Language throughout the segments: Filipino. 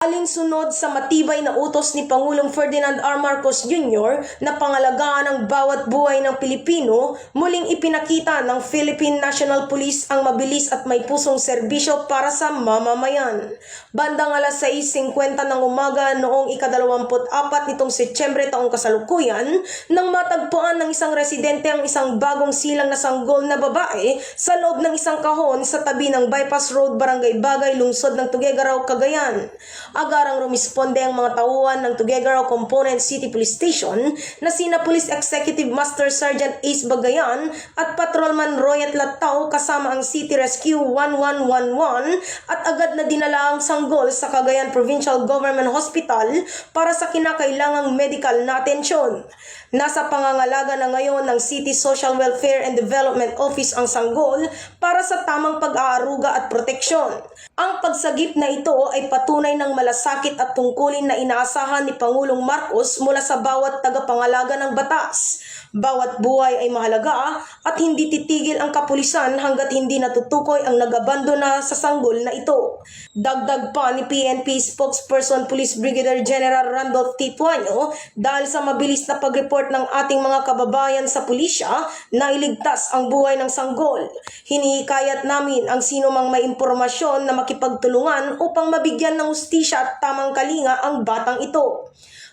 Alinsunod sa matibay na utos ni Pangulong Ferdinand R. Marcos Jr. na pangalagaan ang bawat buhay ng Pilipino, muling ipinakita ng Philippine National Police ang mabilis at may pusong serbisyo para sa mamamayan. Bandang alas 6:50 ng umaga noong ika-24 nitong Setyembre taong kasalukuyan, nang matagpuan ng isang residente ang isang bagong silang na sanggol na babae sa loob ng isang kahon sa tabi ng Bypass Road, Barangay Bagay, lungsod ng Tuguegarao, Cagayan. Agarang rumisponde ang mga tauhan ng Tuguegarao Component City Police Station na sina Police Executive Master Sergeant Ace Bagayan at Patrolman Royet Latao kasama ang City Rescue 1111 at agad na dinala ang sanggol sa Cagayan Provincial Government Hospital para sa kinakailangang medical na atensyon. Nasa pangangalaga na ngayon ng City Social Welfare and Development Office ang sanggol para sa tamang pag-aaruga at proteksyon. Ang pagsagip na ito ay patunay ng malasakit at tungkulin na inaasahan ni Pangulong Marcos mula sa bawat tagapangalaga ng batas. Bawat buhay ay mahalaga at hindi titigil ang kapulisan hanggat hindi natutukoy ang nag-abandona sa sanggol na ito. Dagdag pa ni PNP spokesperson Police Brigadier General Randolph T. Tuaño, dahil sa mabilis na pag-report ng ating mga kababayan sa pulisya na iligtas ang buhay ng sanggol. Hinihikayat namin ang sino mang may impormasyon na makipagtulungan upang mabigyan ng hustisya at tamang kalinga ang batang ito.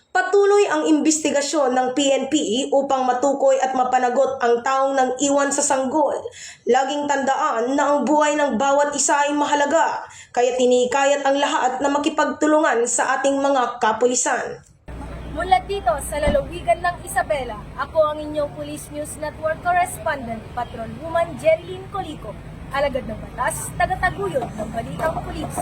Patuloy ang imbestigasyon ng PNP upang matukoy at mapanagot ang taong nang iwan sa sanggol. Laging tandaan na ang buhay ng bawat isa ay mahalaga, kaya tinikayat ang lahat na makipagtulungan sa ating mga kapulisan. Mula dito sa lalawigan ng Isabela, ako ang inyong Police News Network Correspondent, Patrolwoman Jerilyn Colico, alagad ng batas, tagataguyod ng balitang pulis.